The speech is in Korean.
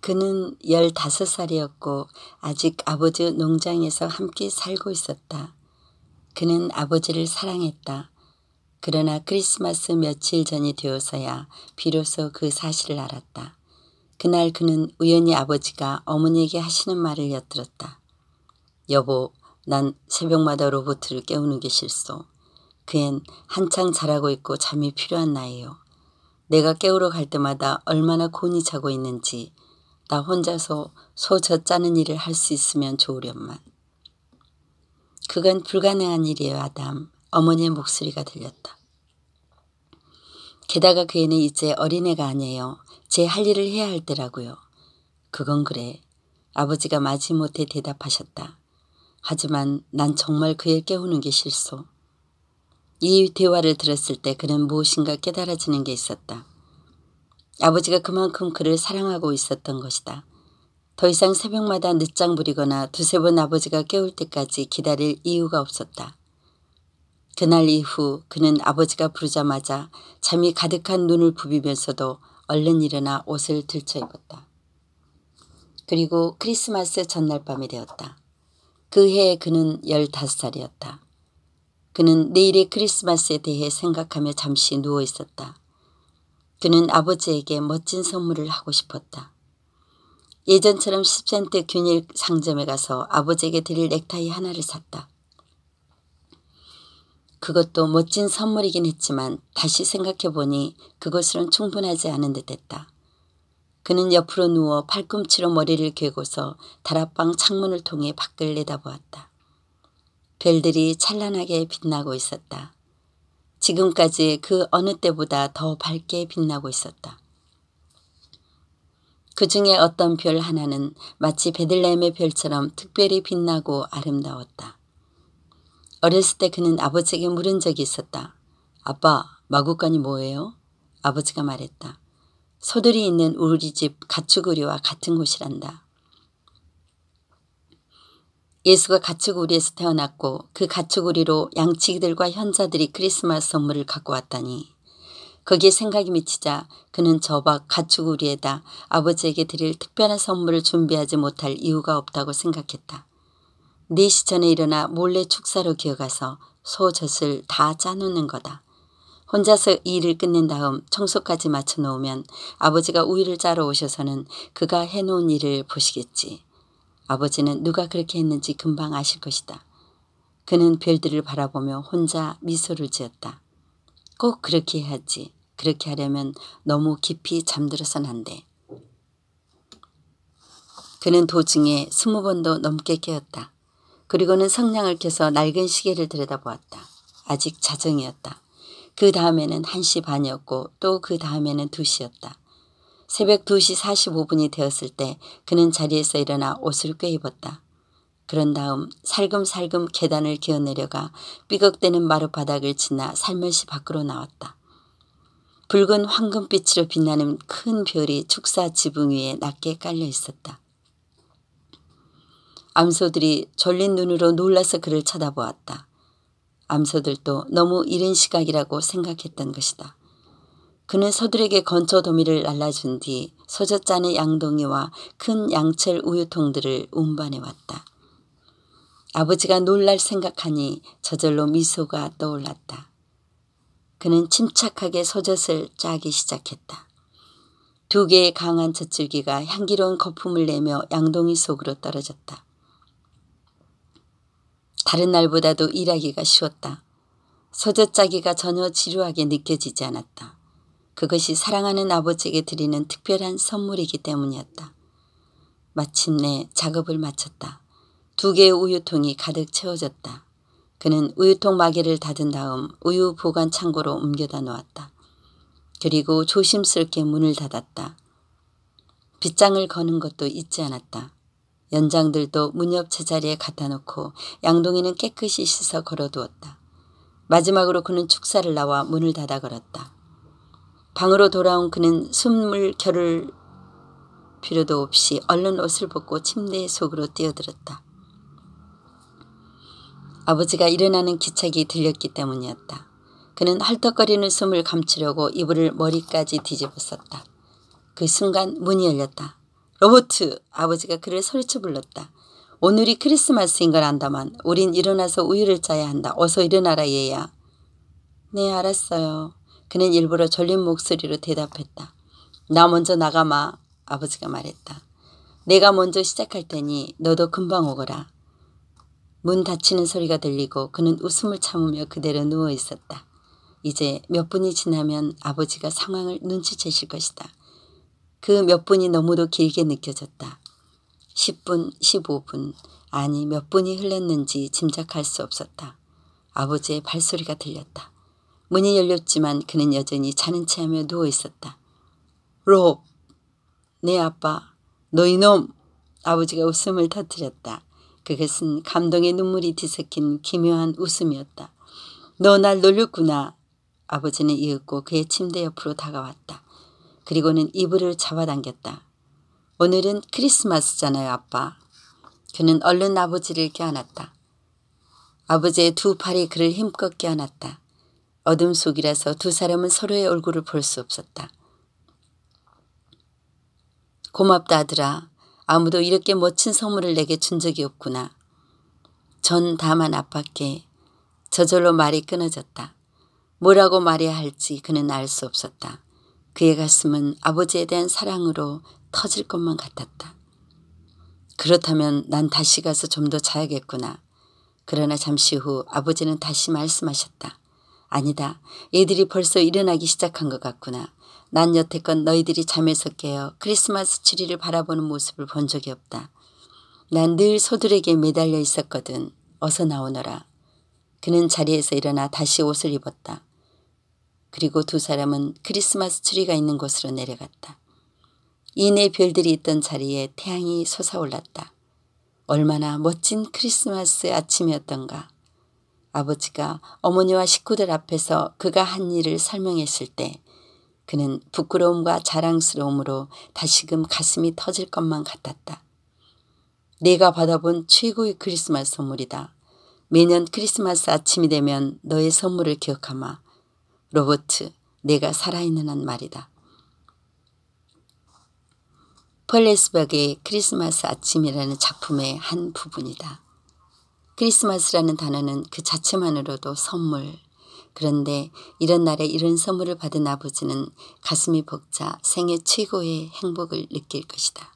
그는 15살이었고 아직 아버지 농장에서 함께 살고 있었다. 그는 아버지를 사랑했다. 그러나 크리스마스 며칠 전이 되어서야 비로소 그 사실을 알았다. 그날 그는 우연히 아버지가 어머니에게 하시는 말을 엿들었다. 여보, 난 새벽마다 로버트를 깨우는 게 싫소. 그앤 한창 자라고 있고 잠이 필요한 나이요. 내가 깨우러 갈 때마다 얼마나 곤히 자고 있는지 나 혼자서 소 젖 짜는 일을 할 수 있으면 좋으련만. 그건 불가능한 일이에요, 아담. 어머니의 목소리가 들렸다. 게다가 그 애는 이제 어린애가 아니에요. 제 할 일을 해야 할 때라고요. 그건 그래. 아버지가 마지못해 대답하셨다. 하지만 난 정말 그 애 깨우는 게 싫소. 이 대화를 들었을 때 그는 무엇인가 깨달아지는 게 있었다. 아버지가 그만큼 그를 사랑하고 있었던 것이다. 더 이상 새벽마다 늦장 부리거나 두세 번 아버지가 깨울 때까지 기다릴 이유가 없었다. 그날 이후 그는 아버지가 부르자마자 잠이 가득한 눈을 부비면서도 얼른 일어나 옷을 들쳐 입었다. 그리고 크리스마스 전날 밤이 되었다. 그 해에 그는 15살이었다. 그는 내일의 크리스마스에 대해 생각하며 잠시 누워 있었다. 그는 아버지에게 멋진 선물을 하고 싶었다. 예전처럼 10센트 균일 상점에 가서 아버지에게 드릴 넥타이 하나를 샀다. 그것도 멋진 선물이긴 했지만 다시 생각해보니 그것으론 충분하지 않은 듯했다. 그는 옆으로 누워 팔꿈치로 머리를 괴고서 다락방 창문을 통해 밖을 내다보았다. 별들이 찬란하게 빛나고 있었다. 지금까지 그 어느 때보다 더 밝게 빛나고 있었다. 그 중에 어떤 별 하나는 마치 베들레헴의 별처럼 특별히 빛나고 아름다웠다. 어렸을 때 그는 아버지에게 물은 적이 있었다. 아빠, 마구간이 뭐예요? 아버지가 말했다. 소들이 있는 우리 집 가축우리와 같은 곳이란다. 예수가 가축우리에서 태어났고 그 가축우리로 양치기들과 현자들이 크리스마스 선물을 갖고 왔다니. 거기에 생각이 미치자 그는 저 밖 가축우리에다 아버지에게 드릴 특별한 선물을 준비하지 못할 이유가 없다고 생각했다. 4시 전에 일어나 몰래 축사로 기어가서 소 젖을 다 짜놓는 거다. 혼자서 이 일을 끝낸 다음 청소까지 마쳐놓으면 아버지가 우유를 짜러 오셔서는 그가 해놓은 일을 보시겠지. 아버지는 누가 그렇게 했는지 금방 아실 것이다. 그는 별들을 바라보며 혼자 미소를 지었다. 꼭 그렇게 해야지. 그렇게 하려면 너무 깊이 잠들어선 안 돼. 그는 도중에 20번도 넘게 깨었다. 그리고는 성냥을 켜서 낡은 시계를 들여다보았다. 아직 자정이었다. 그 다음에는 1시 반이었고 또 그 다음에는 2시였다. 새벽 2시 45분이 되었을 때 그는 자리에서 일어나 옷을 꿰입었다. 그런 다음 살금살금 계단을 기어내려가 삐걱대는 마룻바닥을 지나 살며시 밖으로 나왔다. 붉은 황금빛으로 빛나는 큰 별이 축사 지붕 위에 낮게 깔려 있었다. 암소들이 졸린 눈으로 놀라서 그를 쳐다보았다. 암소들도 너무 이른 시각이라고 생각했던 것이다. 그는 소들에게 건초 도미를 날라준 뒤 소젖 짜는 양동이와 큰 양철 우유통들을 운반해 왔다. 아버지가 놀랄 생각하니 저절로 미소가 떠올랐다. 그는 침착하게 소젖을 짜기 시작했다. 2개의 강한 젖줄기가 향기로운 거품을 내며 양동이 속으로 떨어졌다. 다른 날보다도 일하기가 쉬웠다. 소젖 짜기가 전혀 지루하게 느껴지지 않았다. 그것이 사랑하는 아버지에게 드리는 특별한 선물이기 때문이었다. 마침내 작업을 마쳤다. 2개의 우유통이 가득 채워졌다. 그는 우유통 마개를 닫은 다음 우유 보관 창고로 옮겨다 놓았다. 그리고 조심스럽게 문을 닫았다. 빗장을 거는 것도 잊지 않았다. 연장들도 문 옆 제자리에 갖다 놓고 양동이는 깨끗이 씻어 걸어두었다. 마지막으로 그는 축사를 나와 문을 닫아 걸었다. 방으로 돌아온 그는 숨을 겨룰 필요도 없이 얼른 옷을 벗고 침대 속으로 뛰어들었다. 아버지가 일어나는 기척이 들렸기 때문이었다. 그는 헐떡거리는 숨을 감추려고 이불을 머리까지 뒤집었었다. 그 순간 문이 열렸다. 로버트! 아버지가 그를 소리쳐 불렀다. 오늘이 크리스마스인 걸 안다만 우린 일어나서 우유를 짜야 한다. 어서 일어나라 얘야. 네, 알았어요. 그는 일부러 졸린 목소리로 대답했다. 나 먼저 나가마. 아버지가 말했다. 내가 먼저 시작할 테니 너도 금방 오거라. 문 닫히는 소리가 들리고 그는 웃음을 참으며 그대로 누워 있었다. 이제 몇 분이 지나면 아버지가 상황을 눈치채실 것이다. 그 몇 분이 너무도 길게 느껴졌다. 10분, 15분, 아니 몇 분이 흘렀는지 짐작할 수 없었다. 아버지의 발소리가 들렸다. 문이 열렸지만 그는 여전히 자는 체하며 누워 있었다. 롭! 네 아빠. 너 이놈! 아버지가 웃음을 터뜨렸다. 그것은 감동의 눈물이 뒤섞인 기묘한 웃음이었다. 너 날 놀렸구나. 아버지는 이윽고 그의 침대 옆으로 다가왔다. 그리고는 이불을 잡아당겼다. 오늘은 크리스마스잖아요, 아빠. 그는 얼른 아버지를 껴안았다. 아버지의 두 팔이 그를 힘껏 껴안았다. 어둠 속이라서 두 사람은 서로의 얼굴을 볼 수 없었다. 고맙다 아들아. 아무도 이렇게 멋진 선물을 내게 준 적이 없구나. 전 다만 아빠께. 저절로 말이 끊어졌다. 뭐라고 말해야 할지 그는 알 수 없었다. 그의 가슴은 아버지에 대한 사랑으로 터질 것만 같았다. 그렇다면 난 다시 가서 좀 더 자야겠구나. 그러나 잠시 후 아버지는 다시 말씀하셨다. 아니다. 얘들이 벌써 일어나기 시작한 것 같구나. 난 여태껏 너희들이 잠에서 깨어 크리스마스 트리를 바라보는 모습을 본 적이 없다. 난 늘 소들에게 매달려 있었거든. 어서 나오너라. 그는 자리에서 일어나 다시 옷을 입었다. 그리고 두 사람은 크리스마스 트리가 있는 곳으로 내려갔다. 이내 별들이 있던 자리에 태양이 솟아올랐다. 얼마나 멋진 크리스마스 아침이었던가. 아버지가 어머니와 식구들 앞에서 그가 한 일을 설명했을 때 그는 부끄러움과 자랑스러움으로 다시금 가슴이 터질 것만 같았다. 내가 받아본 최고의 크리스마스 선물이다. 매년 크리스마스 아침이 되면 너의 선물을 기억하마. 로버트, 내가 살아있는 한 말이다. 폴 에스버그의 크리스마스 아침이라는 작품의 한 부분이다. 크리스마스라는 단어는 그 자체만으로도 선물. 그런데 이런 날에 이런 선물을 받은 아버지는 가슴이 벅차 생애 최고의 행복을 느낄 것이다.